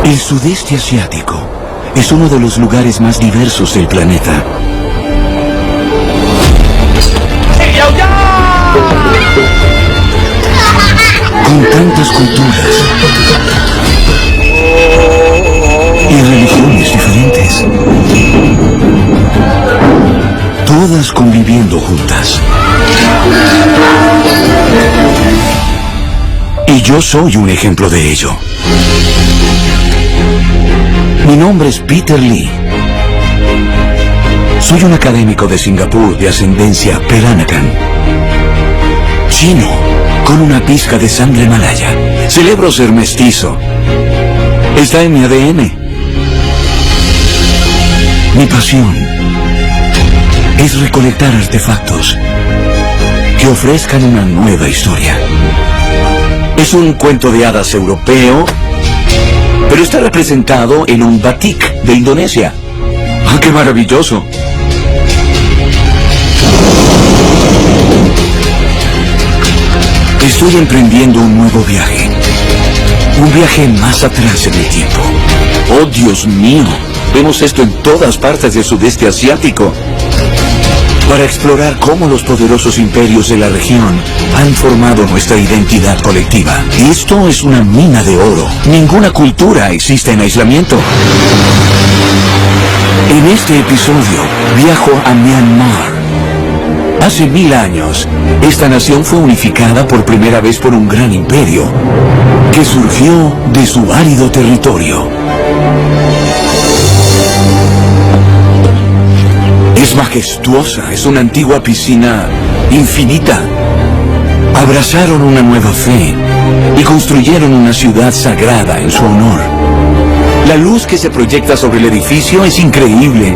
El sudeste asiático es uno de los lugares más diversos del planeta. Con tantas culturas y religiones diferentes, todas conviviendo juntas. Y yo soy un ejemplo de ello. Mi nombre es Peter Lee. Soy un académico de Singapur de ascendencia Peranakan. Chino, con una pizca de sangre malaya. Celebro ser mestizo. Está en mi ADN. Mi pasión es recolectar artefactos que ofrezcan una nueva historia. Es un cuento de hadas europeo, pero está representado en un batik de Indonesia. ¡Ah, qué maravilloso! Estoy emprendiendo un nuevo viaje. Un viaje más atrás en el tiempo. ¡Oh, Dios mío! Vemos esto en todas partes del sudeste asiático. Para explorar cómo los poderosos imperios de la región han formado nuestra identidad colectiva. Esto es una mina de oro. Ninguna cultura existe en aislamiento. En este episodio, viajo a Myanmar. Hace 1000 años, esta nación fue unificada por primera vez por un gran imperio que surgió de su árido territorio. Es majestuosa, es una antigua piscina infinita. Abrazaron una nueva fe y construyeron una ciudad sagrada en su honor. La luz que se proyecta sobre el edificio es increíble.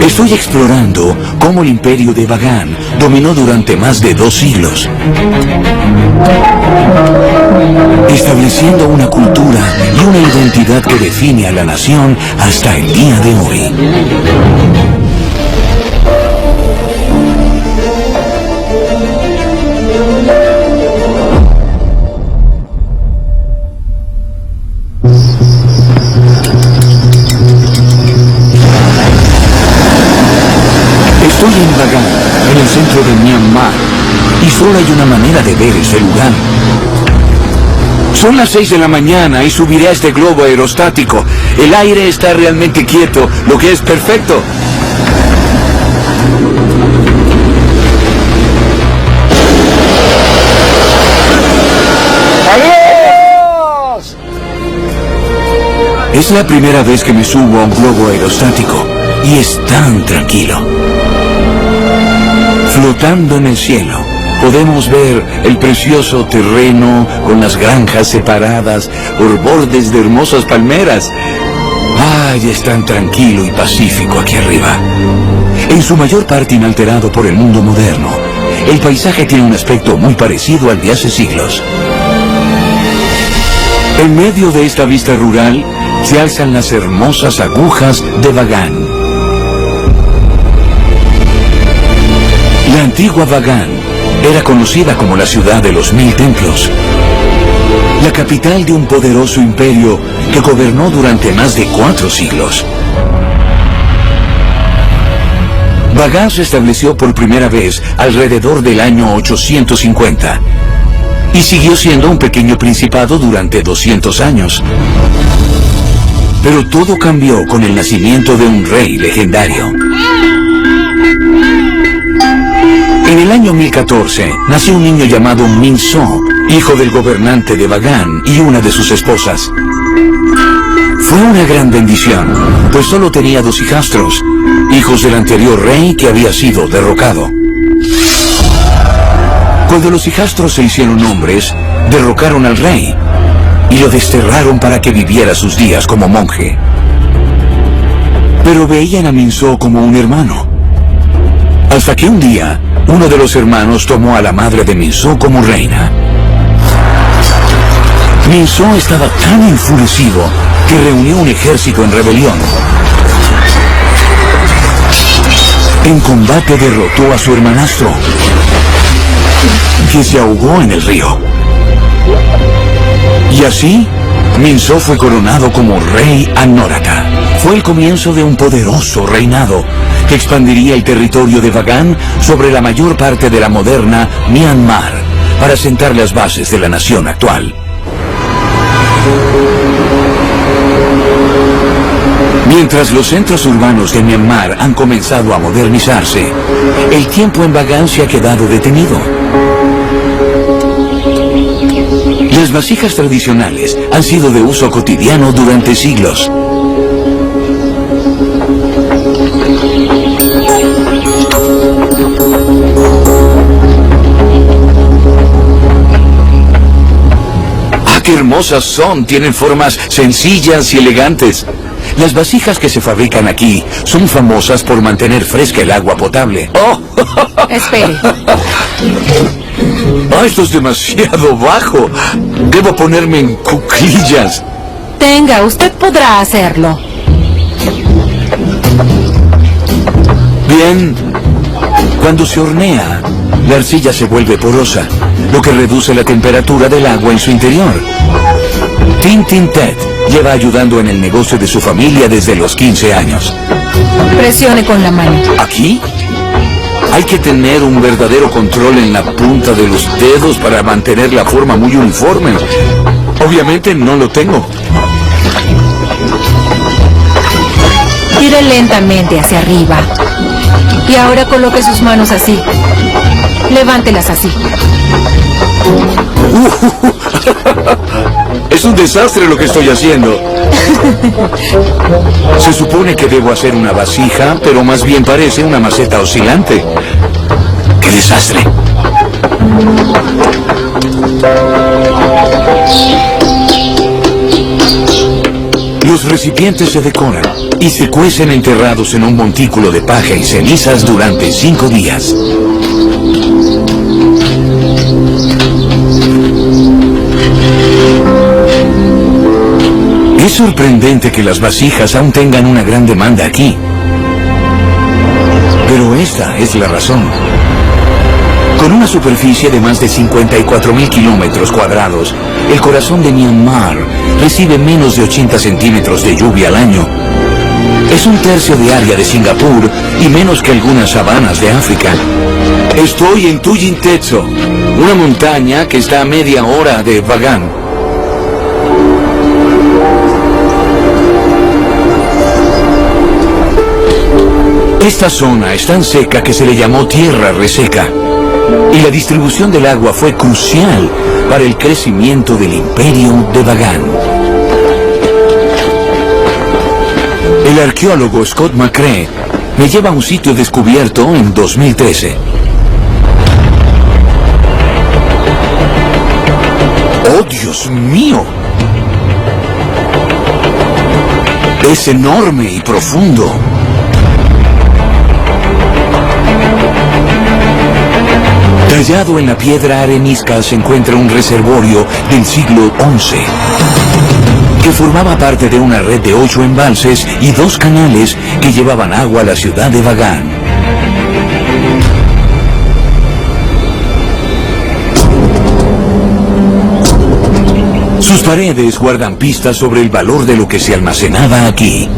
Estoy explorando cómo el imperio de Bagan dominó durante más de 2 siglos, estableciendo una cultura y una identidad que define a la nación hasta el día de hoy. Estoy en Bagan, en el centro de Myanmar, y solo hay una manera de ver ese lugar. Son las 6 de la mañana y subiré a este globo aerostático. El aire está realmente quieto, lo que es perfecto. ¡Adiós! Es la primera vez que me subo a un globo aerostático y es tan tranquilo. Flotando en el cielo, podemos ver el precioso terreno con las granjas separadas por bordes de hermosas palmeras. ¡Ay, es tan tranquilo y pacífico aquí arriba! En su mayor parte inalterado por el mundo moderno, el paisaje tiene un aspecto muy parecido al de hace siglos. En medio de esta vista rural, se alzan las hermosas agujas de Bagan. La antigua Bagan era conocida como la ciudad de los 1000 templos, la capital de un poderoso imperio que gobernó durante más de 4 siglos. Bagan se estableció por primera vez alrededor del año 850 y siguió siendo un pequeño principado durante 200 años. Pero todo cambió con el nacimiento de un rey legendario. En el año 1014, nació un niño llamado Minso, hijo del gobernante de Bagan y una de sus esposas. Fue una gran bendición, pues solo tenía 2 hijastros, hijos del anterior rey que había sido derrocado. Cuando los hijastros se hicieron hombres, derrocaron al rey y lo desterraron para que viviera sus días como monje. Pero veían a Minso como un hermano. Hasta que un día, uno de los hermanos tomó a la madre de Minso como reina. Minso estaba tan enfurecido que reunió un ejército en rebelión. En combate derrotó a su hermanastro, que se ahogó en el río. Y así, Minso fue coronado como rey Anórata. Fue el comienzo de un poderoso reinado que expandiría el territorio de Bagan sobre la mayor parte de la moderna Myanmar para sentar las bases de la nación actual. Mientras los centros urbanos de Myanmar han comenzado a modernizarse, el tiempo en Bagan se ha quedado detenido. Las vasijas tradicionales han sido de uso cotidiano durante siglos. ¡Ah, qué hermosas son! Tienen formas sencillas y elegantes. Las vasijas que se fabrican aquí son famosas por mantener fresca el agua potable. ¡Oh! Espere. ¡Ah, esto es demasiado bajo! Debo ponerme en cuclillas. Tenga, usted podrá hacerlo. Bien. Cuando se hornea, la arcilla se vuelve porosa, lo que reduce la temperatura del agua en su interior. Tin Tin Tet lleva ayudando en el negocio de su familia desde los 15 años. Presione con la mano. ¿Aquí? Hay que tener un verdadero control en la punta de los dedos para mantener la forma muy uniforme. Obviamente no lo tengo. Tire lentamente hacia arriba. Y ahora coloque sus manos así. Levántelas así. Es un desastre lo que estoy haciendo. Se supone que debo hacer una vasija, pero más bien parece una maceta oscilante. ¡Qué desastre! Los recipientes se decoran y se cuecen enterrados en un montículo de paja y cenizas durante 5 días. Es sorprendente que las vasijas aún tengan una gran demanda aquí. Pero esta es la razón. Con una superficie de más de 54.000 kilómetros cuadrados, el corazón de Myanmar recibe menos de 80 centímetros de lluvia al año. Es un tercio de área de Singapur y menos que algunas sabanas de África. Estoy en Tuyintetso, una montaña que está a media hora de Bagan. Esta zona es tan seca que se le llamó tierra reseca, y la distribución del agua fue crucial para el crecimiento del imperio de Bagan. El arqueólogo Scott McCrae me lleva a un sitio descubierto en 2013. ¡Oh, Dios mío! Es enorme y profundo. Tallado en la piedra arenisca se encuentra un reservorio del siglo XI, que formaba parte de una red de 8 embalses y 2 canales que llevaban agua a la ciudad de Bagan. Sus paredes guardan pistas sobre el valor de lo que se almacenaba aquí.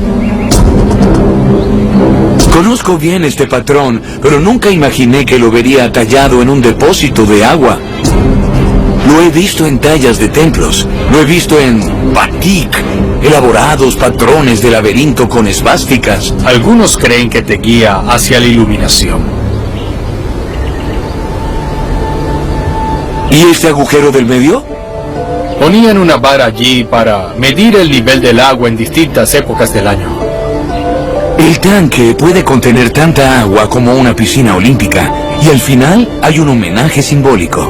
Conozco bien este patrón, pero nunca imaginé que lo vería tallado en un depósito de agua. Lo he visto en tallas de templos, lo he visto en batik, elaborados patrones de laberinto con esvásticas. Algunos creen que te guía hacia la iluminación. ¿Y este agujero del medio? Ponían una vara allí para medir el nivel del agua en distintas épocas del año. El tanque puede contener tanta agua como una piscina olímpica, y al final hay un homenaje simbólico.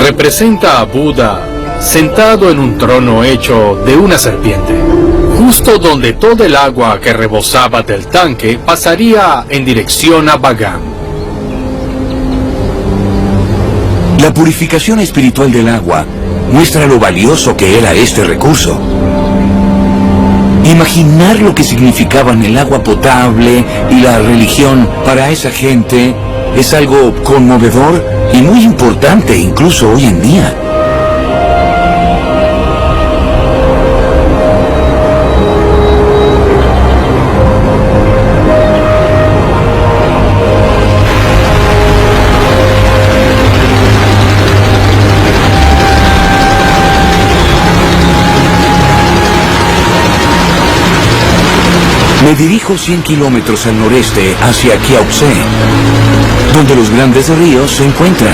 Representa a Buda sentado en un trono hecho de una serpiente, justo donde todo el agua que rebosaba del tanque pasaría en dirección a Bagan. La purificación espiritual del agua muestra lo valioso que era este recurso. Imaginar lo que significaban el agua potable y la religión para esa gente es algo conmovedor y muy importante incluso hoy en día. Me dirijo 100 kilómetros al noreste hacia Kyaukse, donde los grandes ríos se encuentran.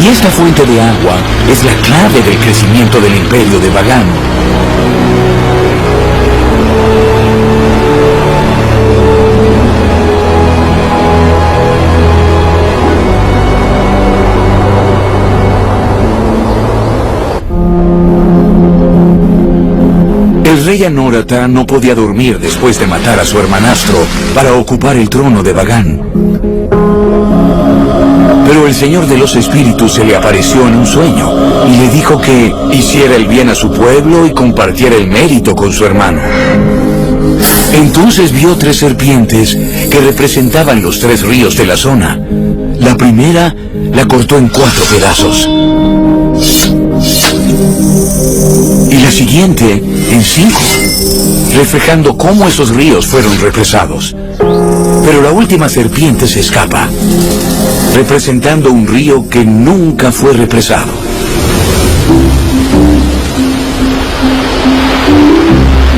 Y esta fuente de agua es la clave del crecimiento del imperio de Bagan. El rey Anórata no podía dormir después de matar a su hermanastro para ocupar el trono de Bagan. Pero el Señor de los Espíritus se le apareció en un sueño y le dijo que hiciera el bien a su pueblo y compartiera el mérito con su hermano. Entonces vio 3 serpientes que representaban los 3 ríos de la zona. La primera la cortó en 4 pedazos. Y la siguiente en 5, reflejando cómo esos ríos fueron represados. Pero la última serpiente se escapa, representando un río que nunca fue represado.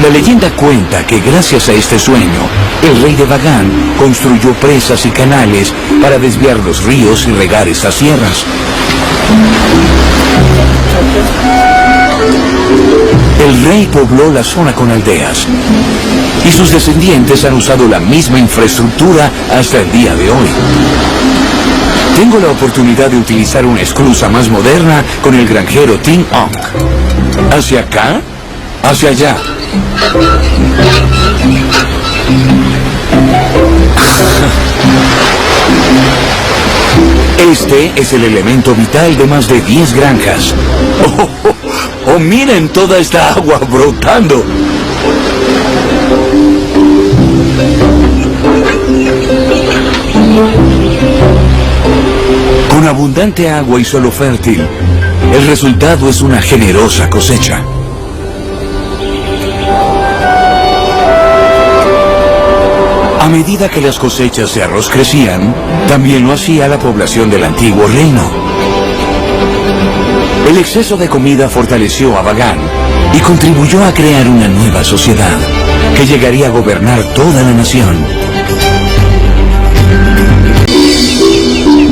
La leyenda cuenta que gracias a este sueño, el rey de Bagan construyó presas y canales para desviar los ríos y regar estas tierras. El rey pobló la zona con aldeas, y sus descendientes han usado la misma infraestructura hasta el día de hoy. Tengo la oportunidad de utilizar una esclusa más moderna con el granjero Ting Ong. ¿Hacia acá? ¿Hacia allá? Este es el elemento vital de más de 10 granjas. ¡Oh, miren toda esta agua brotando! Con abundante agua y suelo fértil, el resultado es una generosa cosecha. A medida que las cosechas de arroz crecían, también lo hacía la población del antiguo reino. El exceso de comida fortaleció a Bagan y contribuyó a crear una nueva sociedad que llegaría a gobernar toda la nación.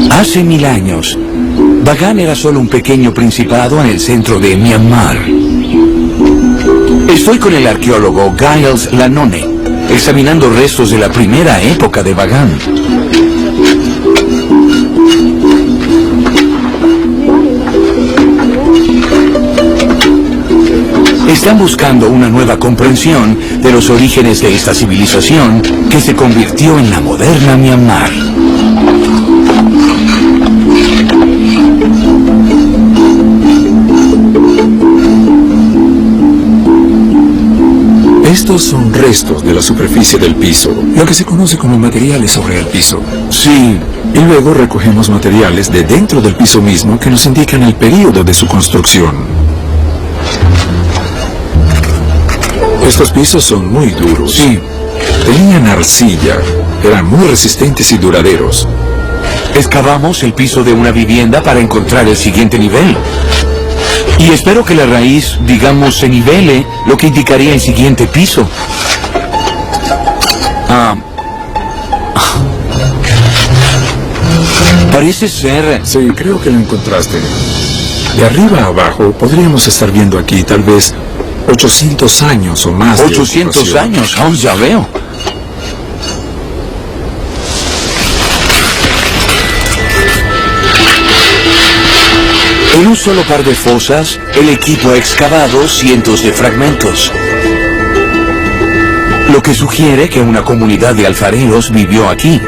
Hace 1000 años, Bagan era solo un pequeño principado en el centro de Myanmar. Estoy con el arqueólogo Giles Lanone, examinando restos de la primera época de Bagan. Están buscando una nueva comprensión de los orígenes de esta civilización que se convirtió en la moderna Myanmar. Estos son restos de la superficie del piso, lo que se conoce como materiales sobre el piso. Sí, Y luego recogemos materiales de dentro del piso mismo que nos indican el período de su construcción. Estos pisos son muy duros. sí. Tenían arcilla, eran muy resistentes y duraderos. Excavamos el piso de una vivienda para encontrar el siguiente nivel. Y espero que la raíz, digamos, se nivele, lo que indicaría el siguiente piso. Parece ser... Sí, creo que lo encontraste. De arriba a abajo podríamos estar viendo aquí tal vez 800 años o más. 800 de ocupación. años, aún ya veo. En un solo par de fosas, el equipo ha excavado cientos de fragmentos. Lo que sugiere que una comunidad de alfareros vivió aquí.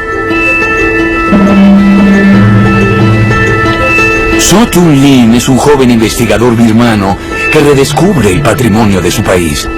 So Tun Lin es un joven investigador birmano que redescubre el patrimonio de su país.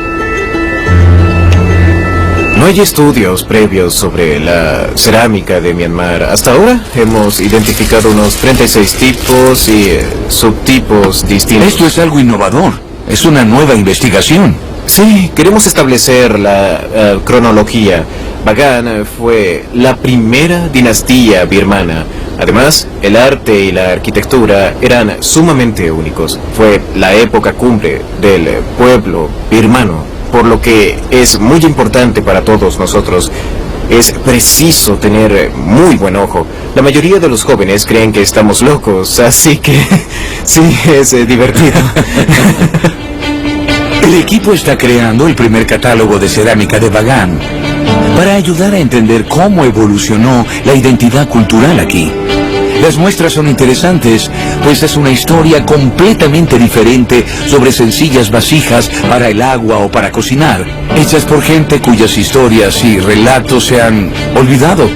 No hay estudios previos sobre la cerámica de Myanmar. Hasta ahora hemos identificado unos 36 tipos y subtipos distintos. Esto es algo innovador. Es una nueva investigación. Sí, queremos establecer la cronología. Bagan fue la primera dinastía birmana. Además, el arte y la arquitectura eran sumamente únicos. Fue la época cumbre del pueblo birmano. por lo que es muy importante para todos nosotros. Es preciso tener muy buen ojo. La mayoría de los jóvenes creen que estamos locos, así que sí, es divertido. El equipo está creando el primer catálogo de cerámica de Bagan para ayudar a entender cómo evolucionó la identidad cultural aquí. Las muestras son interesantes, pues es una historia completamente diferente sobre sencillas vasijas para el agua o para cocinar, hechas por gente cuyas historias y relatos se han olvidado.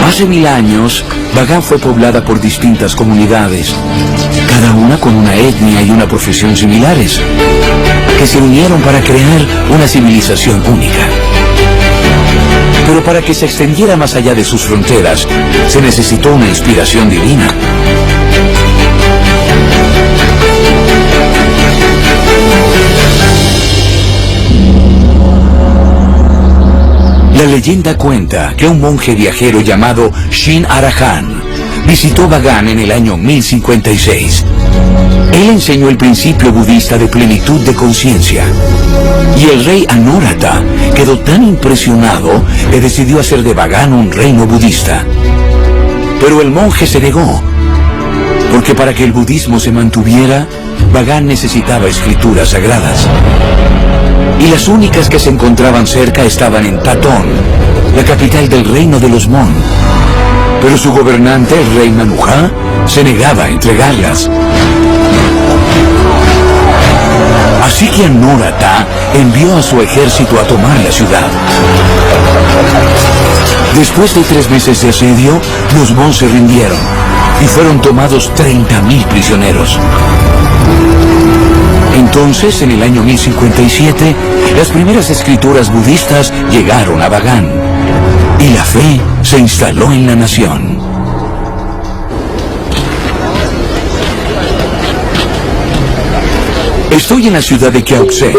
Hace 1000 años, Bagan fue poblada por distintas comunidades, cada una con una etnia y una profesión similares, que se unieron para crear una civilización única. Pero para que se extendiera más allá de sus fronteras, se necesitó una inspiración divina. La leyenda cuenta que un monje viajero llamado Shin Arahan visitó Bagan en el año 1056. Él enseñó el principio budista de plenitud de conciencia. Y el rey Anórata quedó tan impresionado que decidió hacer de Bagan un reino budista. Pero el monje se negó, porque para que el budismo se mantuviera, Bagan necesitaba escrituras sagradas. Y las únicas que se encontraban cerca estaban en Tatón, la capital del reino de los Mon. Pero su gobernante, el rey Manuja, se negaba a entregarlas. Así que Anórata envió a su ejército a tomar la ciudad. Después de 3 meses de asedio, los Mon se rindieron y fueron tomados 30.000 prisioneros. Entonces, en el año 1057, las primeras escrituras budistas llegaron a Bagan y la fe se instaló en la nación. Estoy en la ciudad de Kyaukse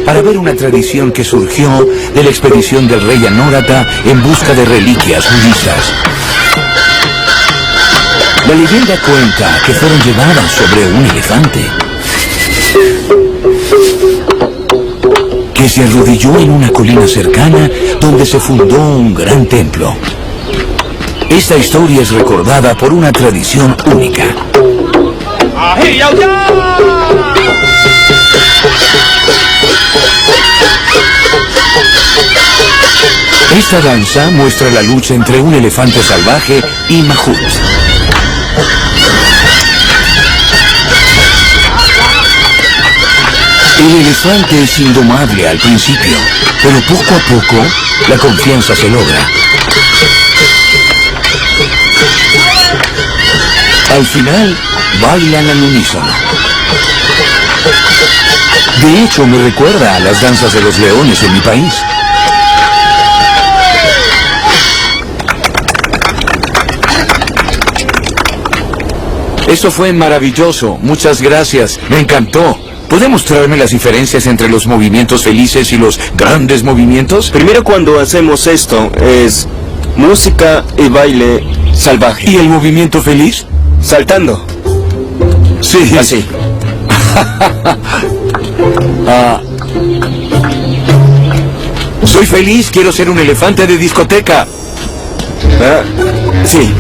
para ver una tradición que surgió de la expedición del rey Anórata en busca de reliquias budistas. La leyenda cuenta que fueron llevadas sobre un elefante, que se arrodilló en una colina cercana donde se fundó un gran templo. Esta historia es recordada por una tradición única. Esta danza muestra la lucha entre un elefante salvaje y Mahut. El elefante es indomable al principio, pero poco a poco la confianza se logra. Al final, bailan al unísono. De hecho, me recuerda a las danzas de los leones en mi país. Eso fue maravilloso. Muchas gracias. Me encantó. ¿Puede mostrarme las diferencias entre los movimientos felices y los grandes movimientos? Primero, cuando hacemos esto, es música y baile salvaje. ¿Y el movimiento feliz? Saltando. Sí. Así. Soy feliz, quiero ser un elefante de discoteca. Sí.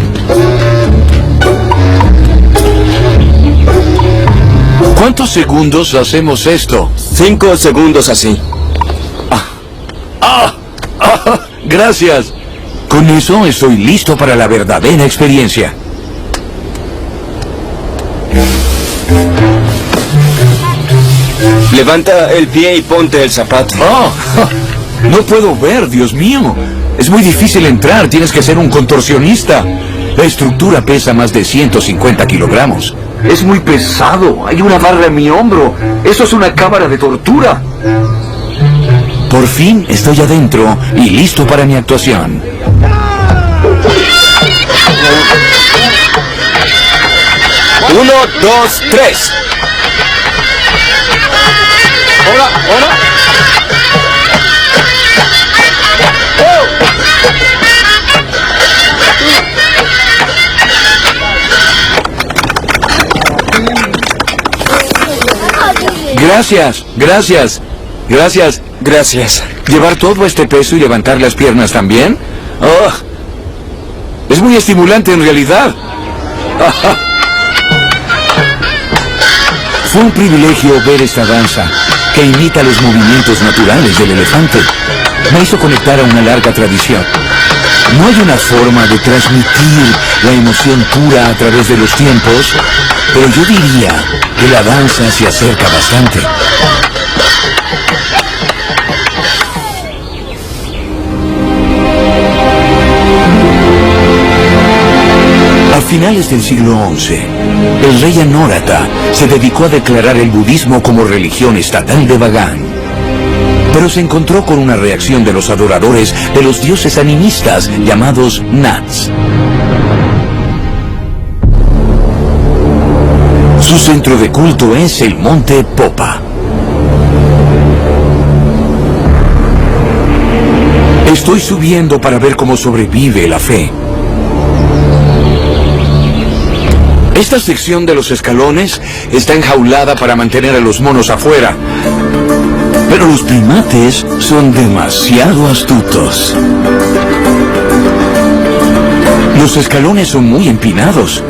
¿Cuántos segundos hacemos esto? 5 segundos así. Gracias. Con eso estoy listo para la verdadera experiencia. Levanta el pie y ponte el zapato. No puedo ver, Dios mío. Es muy difícil entrar, tienes que ser un contorsionista. La estructura pesa más de 150 kilogramos. Es muy pesado, hay una barra en mi hombro. Eso es una cámara de tortura. Por fin estoy adentro y listo para mi actuación. Uno, dos, tres. Hola, hola. Gracias, gracias. Gracias. Gracias. ¿Llevar todo este peso y levantar las piernas también? ¡Oh! Es muy estimulante en realidad. Fue un privilegio ver esta danza, que imita los movimientos naturales del elefante. Me hizo conectar a una larga tradición. No hay una forma de transmitir la emoción pura a través de los tiempos, pero yo diría que la danza se acerca bastante. A finales del siglo XI, el rey Anórata se dedicó a declarar el budismo como religión estatal de Bagan. Pero se encontró con una reacción de los adoradores de los dioses animistas llamados Nats. Su centro de culto es el monte Popa. Estoy subiendo para ver cómo sobrevive la fe. Esta sección de los escalones está enjaulada para mantener a los monos afuera. Pero los primates son demasiado astutos. Los escalones son muy empinados,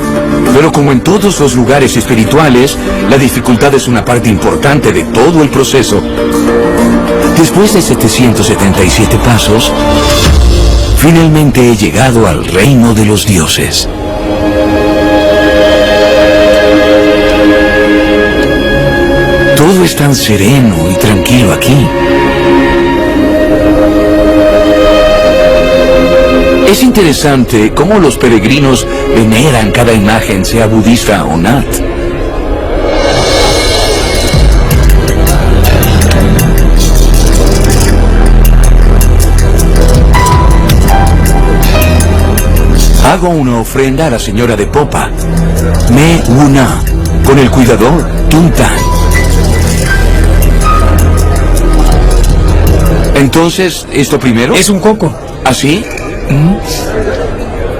pero como en todos los lugares espirituales, la dificultad es una parte importante de todo el proceso. Después de 777 pasos, finalmente he llegado al reino de los dioses. Todo es tan sereno y tranquilo aquí. Es interesante cómo los peregrinos veneran cada imagen, sea budista o nat. Hago una ofrenda a la señora de Popa, Me Wuna, con el cuidador Tuntan. Entonces, ¿esto primero? Es un coco. ¿Así?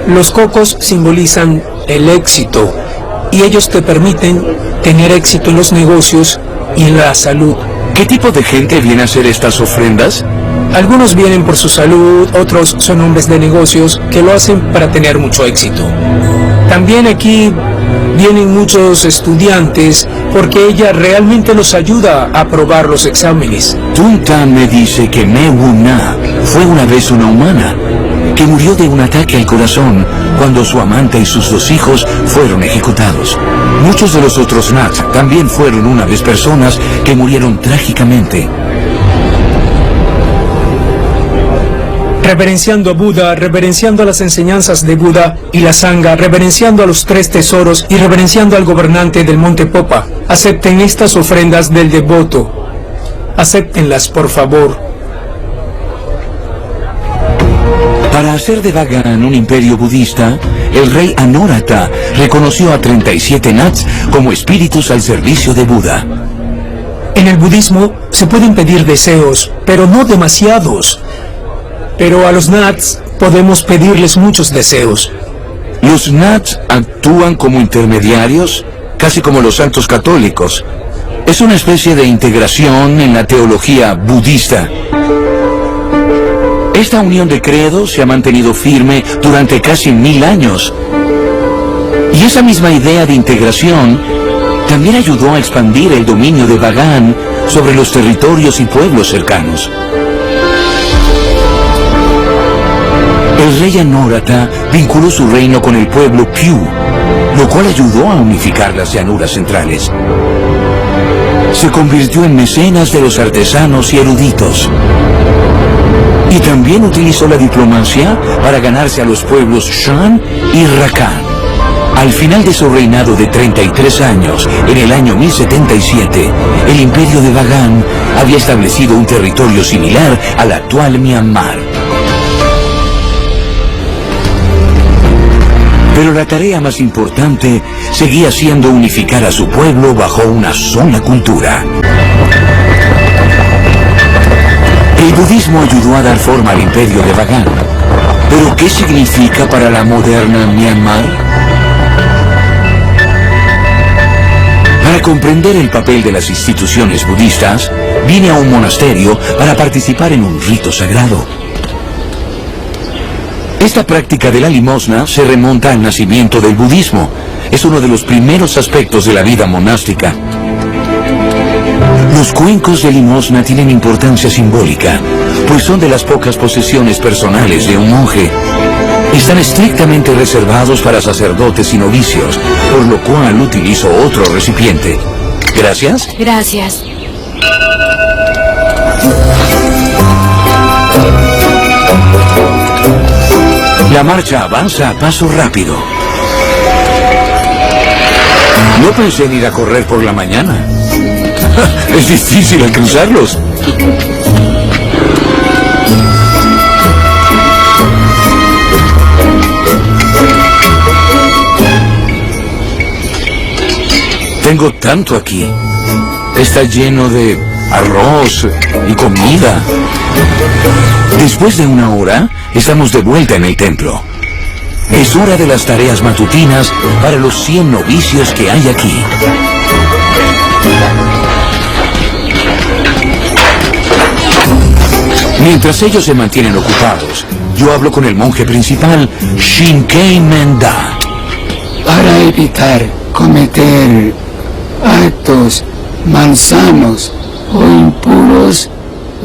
Los cocos simbolizan el éxito y ellos te permiten tener éxito en los negocios y en la salud. ¿Qué tipo de gente viene a hacer estas ofrendas? Algunos vienen por su salud, otros son hombres de negocios que lo hacen para tener mucho éxito. También aquí vienen muchos estudiantes porque ella realmente los ayuda a aprobar los exámenes. Tuntan me dice que Me Wuna fue una vez una humana, que murió de un ataque al corazón cuando su amante y sus 2 hijos fueron ejecutados. Muchos de los otros Nats también fueron una vez personas que murieron trágicamente. Reverenciando a Buda, reverenciando a las enseñanzas de Buda y la Sangha, reverenciando a los 3 tesoros y reverenciando al gobernante del monte Popa. Acepten estas ofrendas del devoto. Acéptenlas, por favor. Para hacer de Bagan un imperio budista, el rey Anórata reconoció a 37 Nats como espíritus al servicio de Buda. En el budismo se pueden pedir deseos, pero no demasiados. Pero a los Nats podemos pedirles muchos deseos. Los Nats actúan como intermediarios, casi como los santos católicos. Es una especie de integración en la teología budista. Esta unión de credos se ha mantenido firme durante casi 1000 años. Y esa misma idea de integración también ayudó a expandir el dominio de Bagan sobre los territorios y pueblos cercanos. El rey Anórata vinculó su reino con el pueblo Pyu, lo cual ayudó a unificar las llanuras centrales. Se convirtió en mecenas de los artesanos y eruditos. Y también utilizó la diplomacia para ganarse a los pueblos Shan y Rakan. Al final de su reinado de 33 años, en el año 1077, el imperio de Bagan había establecido un territorio similar al actual Myanmar. Pero la tarea más importante seguía siendo unificar a su pueblo bajo una sola cultura. El budismo ayudó a dar forma al imperio de Bagan. ¿Pero qué significa para la moderna Myanmar? Para comprender el papel de las instituciones budistas, vine a un monasterio para participar en un rito sagrado. Esta práctica de la limosna se remonta al nacimiento del budismo. Es uno de los primeros aspectos de la vida monástica. Los cuencos de limosna tienen importancia simbólica, pues son de las pocas posesiones personales de un monje. Están estrictamente reservados para sacerdotes y novicios, por lo cual utilizo otro recipiente. ¿Gracias? Gracias. La marcha avanza a paso rápido. No pensé en ir a correr por la mañana. Es difícil alcanzarlos. Tengo tanto aquí. Está lleno de arroz y comida. Después de una hora, estamos de vuelta en el templo. Es hora de las tareas matutinas para los 100 novicios que hay aquí. Mientras ellos se mantienen ocupados, yo hablo con el monje principal, Shinkei Menda. Para evitar cometer actos malsanos o impuros,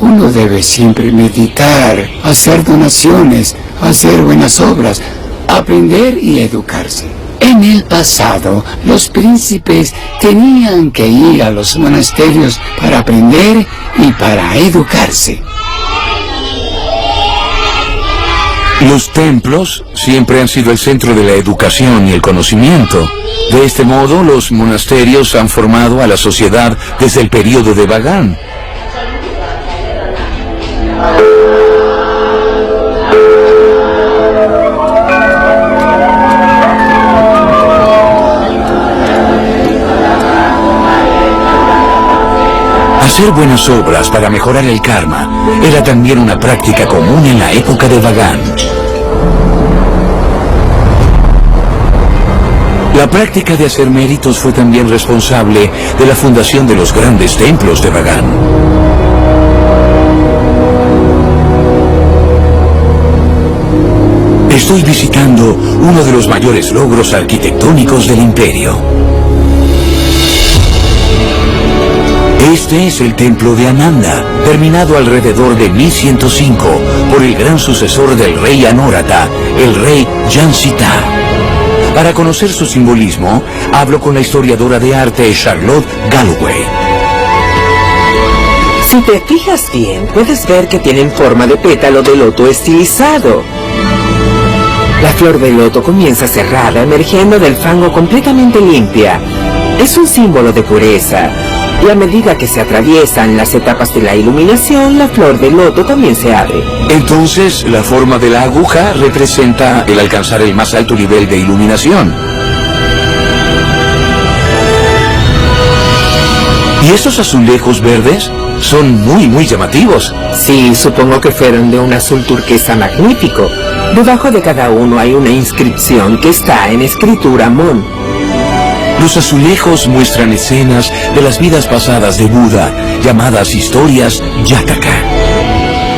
uno debe siempre meditar, hacer donaciones, hacer buenas obras, aprender y educarse. En el pasado, los príncipes tenían que ir a los monasterios para aprender y para educarse. Los templos siempre han sido el centro de la educación y el conocimiento. De este modo, los monasterios han formado a la sociedad desde el período de Bagan. Hacer buenas obras para mejorar el karma era también una práctica común en la época de Bagan. La práctica de hacer méritos fue también responsable de la fundación de los grandes templos de Bagan. Estoy visitando uno de los mayores logros arquitectónicos del imperio. Este es el templo de Ananda, terminado alrededor de 1105 por el gran sucesor del rey Anorata, el rey Jansita. Para conocer su simbolismo, hablo con la historiadora de arte Charlotte Galloway. Si te fijas bien, puedes ver que tienen forma de pétalo de loto estilizado. La flor de loto comienza cerrada, emergiendo del fango completamente limpia. Es un símbolo de pureza. Y a medida que se atraviesan las etapas de la iluminación, la flor de loto también se abre. Entonces, la forma de la aguja representa el alcanzar el más alto nivel de iluminación. ¿Y esos azulejos verdes? Son muy llamativos. Sí, supongo que fueron de un azul turquesa magnífico. Debajo de cada uno hay una inscripción que está en escritura Mon. Los azulejos muestran escenas de las vidas pasadas de Buda, llamadas historias Jataka.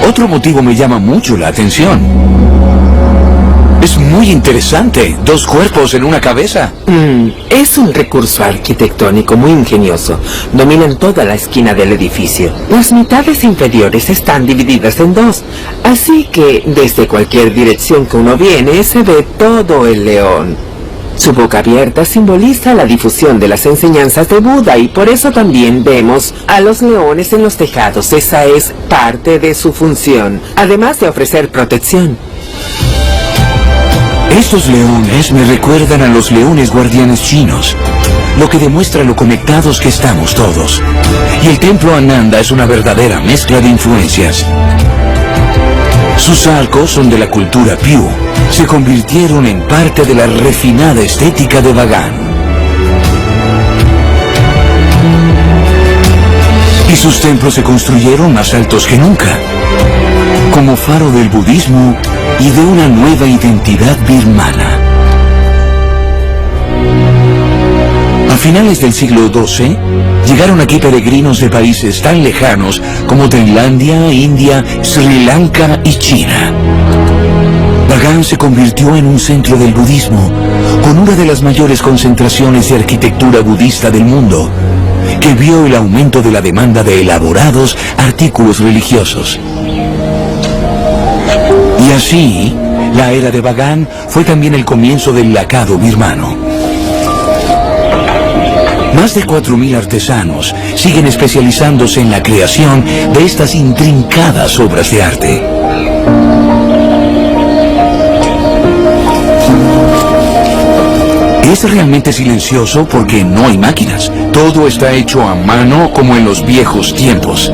Otro motivo me llama mucho la atención. Es muy interesante, 2 cuerpos en una cabeza. Es un recurso arquitectónico muy ingenioso. Dominan toda la esquina del edificio. Las mitades inferiores están divididas en 2, así que desde cualquier dirección que uno viene se ve todo el león. Su boca abierta simboliza la difusión de las enseñanzas de Buda y por eso también vemos a los leones en los tejados. Esa es parte de su función, además de ofrecer protección. Estos leones me recuerdan a los leones guardianes chinos, lo que demuestra lo conectados que estamos todos. Y el templo Ananda es una verdadera mezcla de influencias. Sus arcos son de la cultura Pyu. Se convirtieron en parte de la refinada estética de Bagan. Y sus templos se construyeron más altos que nunca, como faro del budismo y de una nueva identidad birmana. finales del siglo XII, llegaron aquí peregrinos de países tan lejanos como Tailandia, India, Sri Lanka y China. Bagan se convirtió en un centro del budismo, con una de las mayores concentraciones de arquitectura budista del mundo, que vio el aumento de la demanda de elaborados artículos religiosos. Y así, la era de Bagan fue también el comienzo del lacado birmano. Más de 4.000 artesanos siguen especializándose en la creación de estas intrincadas obras de arte. Es realmente silencioso porque no hay máquinas. Todo está hecho a mano como en los viejos tiempos.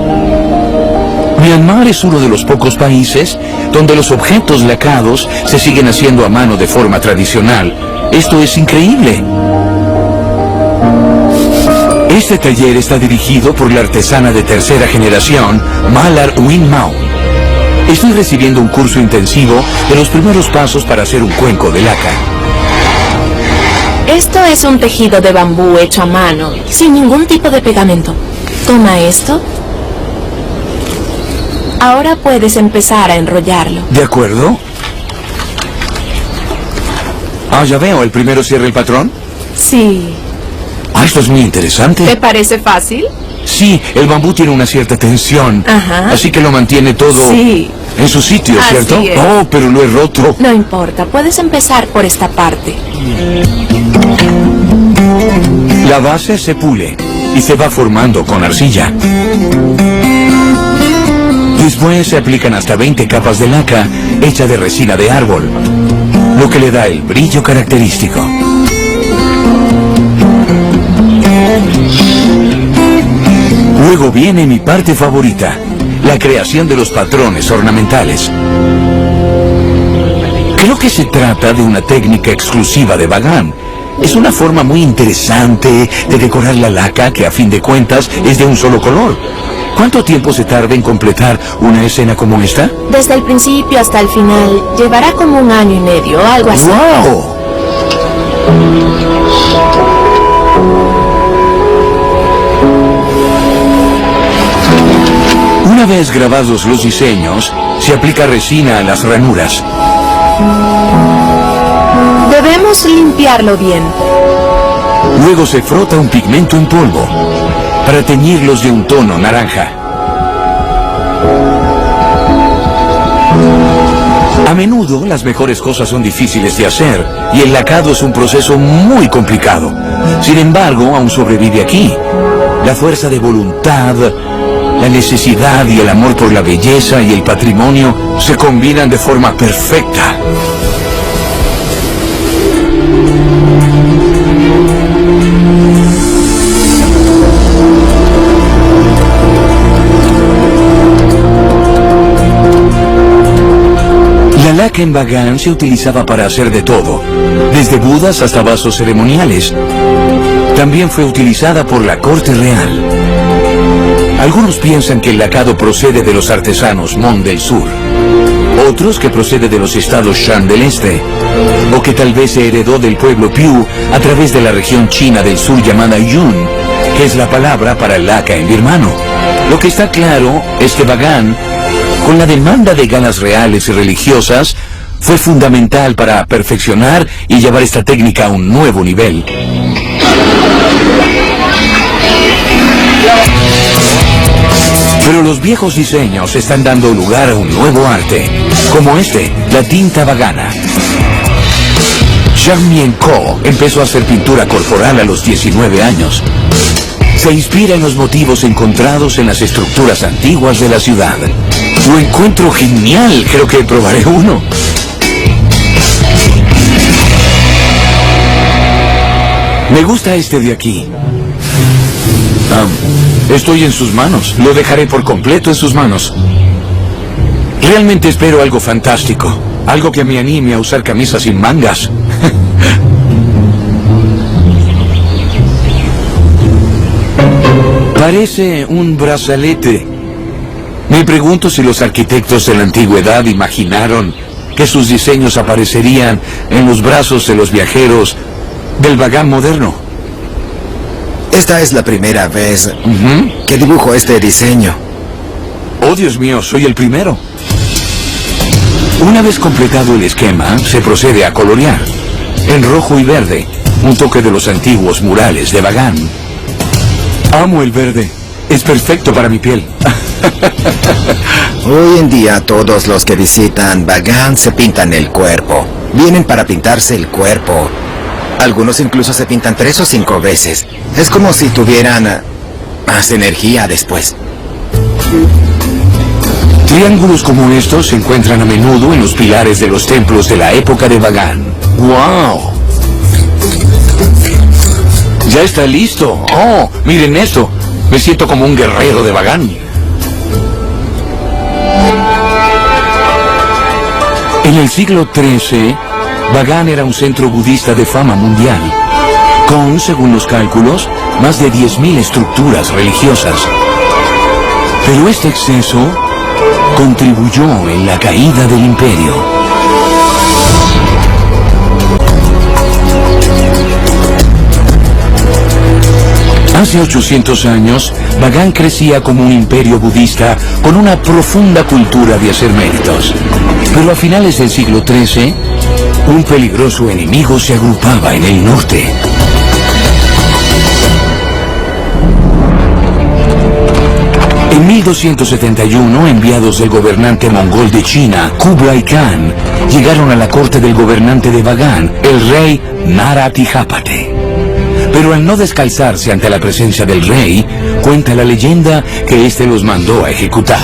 Myanmar es uno de los pocos países donde los objetos lacados se siguen haciendo a mano de forma tradicional. Esto es increíble. Este taller está dirigido por la artesana de tercera generación, Malar Win Maung. Estoy recibiendo un curso intensivo de los primeros pasos para hacer un cuenco de laca. Esto es un tejido de bambú hecho a mano, sin ningún tipo de pegamento. Toma esto. Ahora puedes empezar a enrollarlo. ¿De acuerdo? Ah, ya veo. ¿El primero cierra el patrón? Sí. Ah, esto es muy interesante. ¿Te parece fácil? Sí, el bambú tiene una cierta tensión. Ajá. Así que lo mantiene todo en su sitio, ¿cierto? Así es. Oh, pero lo he roto. No importa, puedes empezar por esta parte. La base se pule y se va formando con arcilla. Después se aplican hasta 20 capas de laca hecha de resina de árbol, lo que le da el brillo característico. Luego viene mi parte favorita, la creación de los patrones ornamentales. Creo que se trata de una técnica exclusiva de Bagan. Es una forma muy interesante de decorar la laca que a fin de cuentas es de un solo color. ¿Cuánto tiempo se tarda en completar una escena como esta? Desde el principio hasta el final, llevará como 1 año y medio, algo así. ¡Wow! Una vez grabados los diseños, se aplica resina a las ranuras. Debemos limpiarlo bien. Luego se frota un pigmento en polvo para teñirlos de un tono naranja. A menudo las mejores cosas son difíciles de hacer y el lacado es un proceso muy complicado. Sin embargo, aún sobrevive aquí. La fuerza de voluntad, la necesidad y el amor por la belleza y el patrimonio se combinan de forma perfecta. La laca en Bagan se utilizaba para hacer de todo, desde budas hasta vasos ceremoniales. También fue utilizada por la corte real. Algunos piensan que el lacado procede de los artesanos Mon del sur, otros que procede de los estados Shan del este, o que tal vez se heredó del pueblo Piu a través de la región china del sur llamada Yun, que es la palabra para laca en birmano. Lo que está claro es que Bagan, con la demanda de ganas reales y religiosas, fue fundamental para perfeccionar y llevar esta técnica a un nuevo nivel. Pero los viejos diseños están dando lugar a un nuevo arte, como este, la tinta bagana. Zhang Mien-ko empezó a hacer pintura corporal a los 19 años. Se inspira en los motivos encontrados en las estructuras antiguas de la ciudad. Lo encuentro genial, creo que probaré uno. Me gusta este de aquí. Estoy en sus manos. Lo dejaré por completo en sus manos. Realmente espero algo fantástico. Algo que me anime a usar camisas sin mangas. Parece un brazalete. Me pregunto si los arquitectos de la antigüedad imaginaron que sus diseños aparecerían en los brazos de los viajeros del Bagan moderno. Esta es la primera vez que dibujo este diseño. Oh, Dios mío, soy el primero. Una vez completado el esquema, se procede a colorear. En rojo y verde, un toque de los antiguos murales de Bagan. Amo el verde. Es perfecto para mi piel. Hoy en día todos los que visitan Bagan se pintan el cuerpo. Vienen para pintarse el cuerpo. Algunos incluso se pintan 3 o 5 veces. Es como si tuvieran más energía después. Triángulos como estos se encuentran a menudo en los pilares de los templos de la época de Bagan. ¡Wow! ¡Ya está listo! ¡Oh, miren esto! Me siento como un guerrero de Bagan. En el siglo XIII, Bagan era un centro budista de fama mundial, con, según los cálculos, más de 10.000 estructuras religiosas. Pero este exceso contribuyó en la caída del imperio. Hace 800 años, Bagan crecía como un imperio budista con una profunda cultura de hacer méritos. Pero a finales del siglo XIII, un peligroso enemigo se agrupaba en el norte. En 1271, enviados del gobernante mongol de China, Kublai Khan, llegaron a la corte del gobernante de Bagan, el rey Naratijapate. Pero al no descalzarse ante la presencia del rey, cuenta la leyenda que éste los mandó a ejecutar.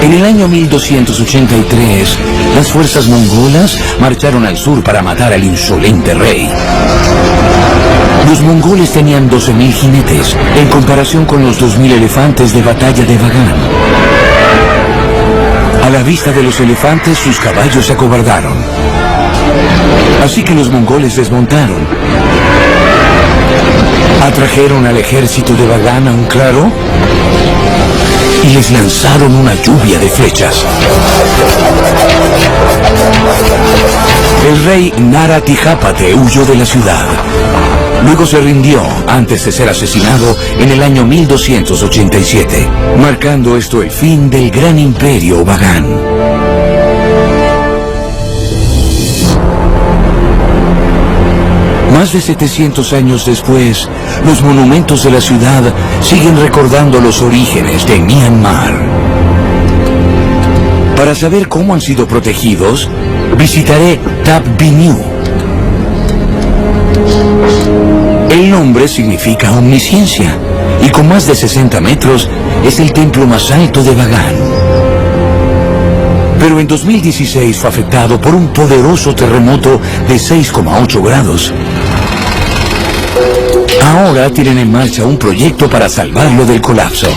En el año 1283, las fuerzas mongolas marcharon al sur para matar al insolente rey. Los mongoles tenían 12.000 jinetes, en comparación con los 2.000 elefantes de batalla de Bagan. A la vista de los elefantes, sus caballos se acobardaron. Así que los mongoles desmontaron. Atrajeron al ejército de Bagan a un claro y les lanzaron una lluvia de flechas. El rey Naratijapate huyó de la ciudad. Luego se rindió antes de ser asesinado en el año 1287, marcando esto el fin del gran imperio Bagan. Más de 700 años después, los monumentos de la ciudad siguen recordando los orígenes de Myanmar. Para saber cómo han sido protegidos, visitaré Thap Biniu. El nombre significa omnisciencia, y con más de 60 metros es el templo más alto de Bagan. Pero en 2016 fue afectado por un poderoso terremoto de 6,8 grados. Ahora tienen en marcha un proyecto para salvarlo del colapso.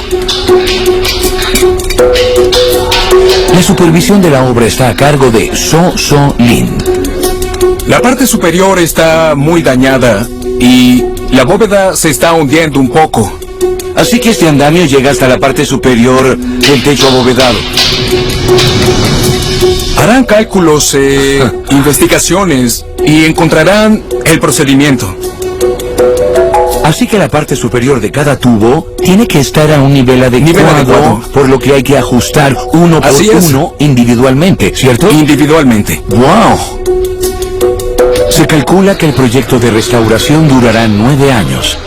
La supervisión de la obra está a cargo de So Lin. La parte superior está muy dañada y la bóveda se está hundiendo un poco. Así que este andamio llega hasta la parte superior del techo abovedado. Harán cálculos, investigaciones y encontrarán el procedimiento. Así que la parte superior de cada tubo tiene que estar a un nivel adecuado, por lo que hay que ajustar uno por uno individualmente, ¿cierto? Individualmente. ¡Wow! Se calcula que el proyecto de restauración durará 9 años.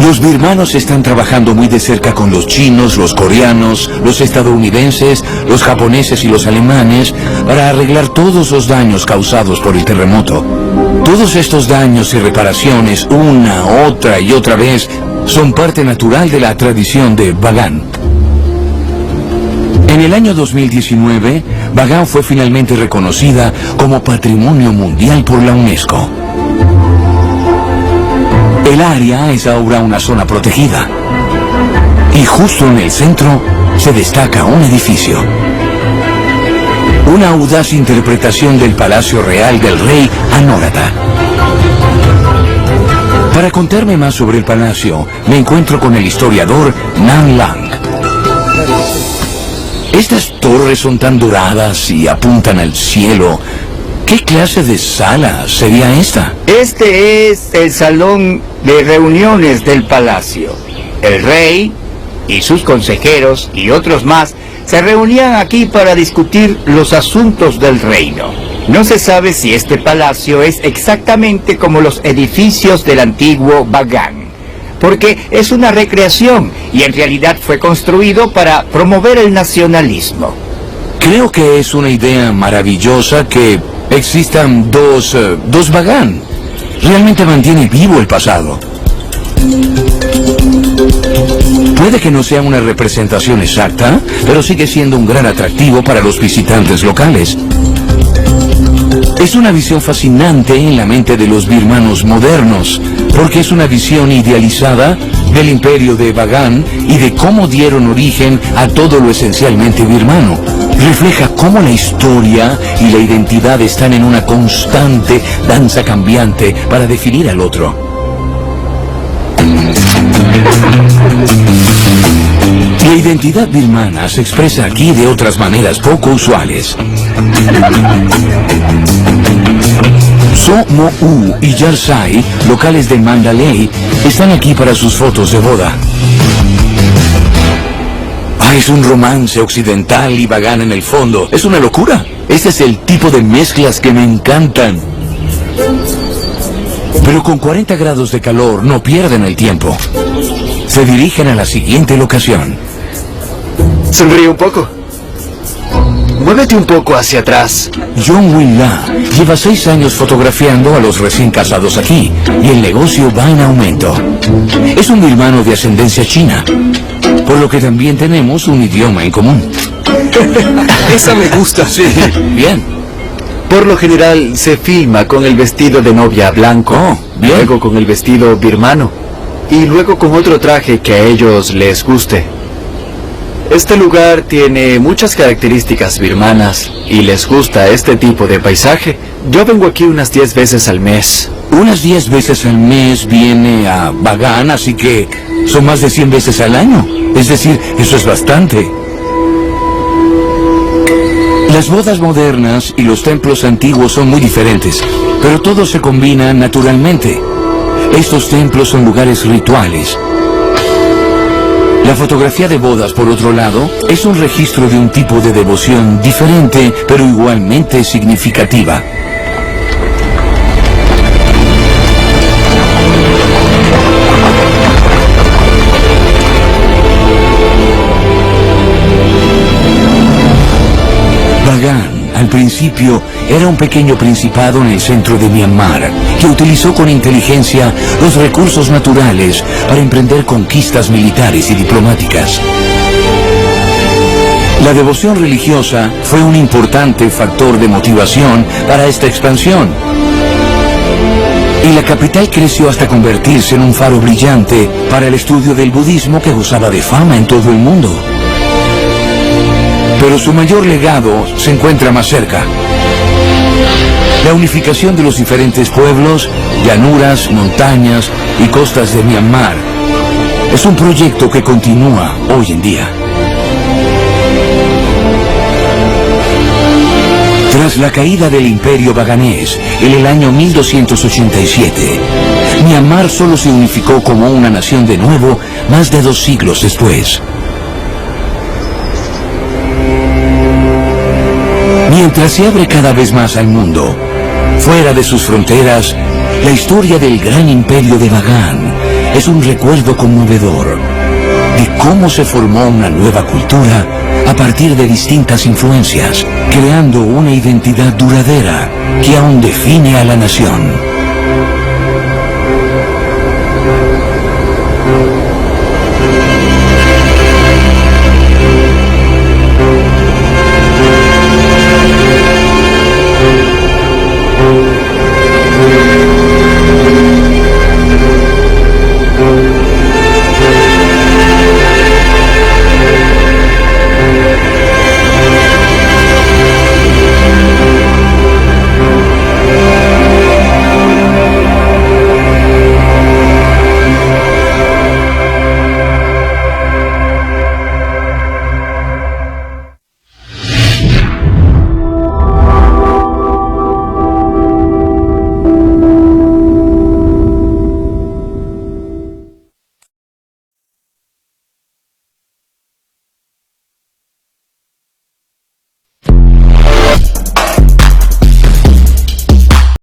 Los birmanos están trabajando muy de cerca con los chinos, los coreanos, los estadounidenses, los japoneses y los alemanes para arreglar todos los daños causados por el terremoto. Todos estos daños y reparaciones, una, otra y otra vez, son parte natural de la tradición de Bagan. En el año 2019, Bagan fue finalmente reconocida como Patrimonio Mundial por la UNESCO. El área es ahora una zona protegida. Y justo en el centro se destaca un edificio. Una audaz interpretación del Palacio Real del Rey Anórata. Para contarme más sobre el palacio, me encuentro con el historiador Nan Lang. Estas torres son tan doradas y apuntan al cielo. ¿Qué clase de sala sería esta? Este es el salón de reuniones del palacio. El rey y sus consejeros y otros más se reunían aquí para discutir los asuntos del reino. No se sabe si este palacio es exactamente como los edificios del antiguo Bagan, porque es una recreación y en realidad fue construido para promover el nacionalismo. Creo que es una idea maravillosa que existan dos Bagan. Realmente mantiene vivo el pasado. Puede que no sea una representación exacta, pero sigue siendo un gran atractivo para los visitantes locales. Es una visión fascinante en la mente de los birmanos modernos, porque es una visión idealizada del imperio de Bagan y de cómo dieron origen a todo lo esencialmente birmano. Refleja cómo la historia y la identidad están en una constante danza cambiante para definir al otro. La identidad birmana se expresa aquí de otras maneras poco usuales. So Mo-u y Yarsai, locales de Mandalay, están aquí para sus fotos de boda. Es un romance occidental y Bagan en el fondo. Es una locura. Este es el tipo de mezclas que me encantan. Pero con 40 grados de calor no pierden el tiempo. Se dirigen a la siguiente locación. Sonríe un poco. Muévete un poco hacia atrás. John Win-la lleva 6 años fotografiando a los recién casados aquí, y el negocio va en aumento. Es un birmano de ascendencia china, por lo que también tenemos un idioma en común. Esa me gusta. Sí, bien. Por lo general se filma con el vestido de novia blanco, luego con el vestido birmano, y luego con otro traje que a ellos les guste. Este lugar tiene muchas características birmanas y les gusta este tipo de paisaje. Yo vengo aquí unas 10 veces al mes. Unas 10 veces al mes viene a Bagan, así que son más de 100 veces al año. Es decir, eso es bastante. Las bodas modernas y los templos antiguos son muy diferentes, pero todo se combina naturalmente. Estos templos son lugares rituales. La fotografía de bodas, por otro lado, es un registro de un tipo de devoción diferente, pero igualmente significativa. Bagan, al principio, era un pequeño principado en el centro de Myanmar, que utilizó con inteligencia los recursos naturales para emprender conquistas militares y diplomáticas. La devoción religiosa fue un importante factor de motivación para esta expansión. Y la capital creció hasta convertirse en un faro brillante para el estudio del budismo que gozaba de fama en todo el mundo. Pero su mayor legado se encuentra más cerca. La unificación de los diferentes pueblos, llanuras, montañas y costas de Myanmar es un proyecto que continúa hoy en día. Tras la caída del imperio baganés en el año 1287, Myanmar solo se unificó como una nación de nuevo más de 2 siglos después. Mientras se abre cada vez más al mundo, fuera de sus fronteras, la historia del gran imperio de Bagan es un recuerdo conmovedor de cómo se formó una nueva cultura a partir de distintas influencias, creando una identidad duradera que aún define a la nación.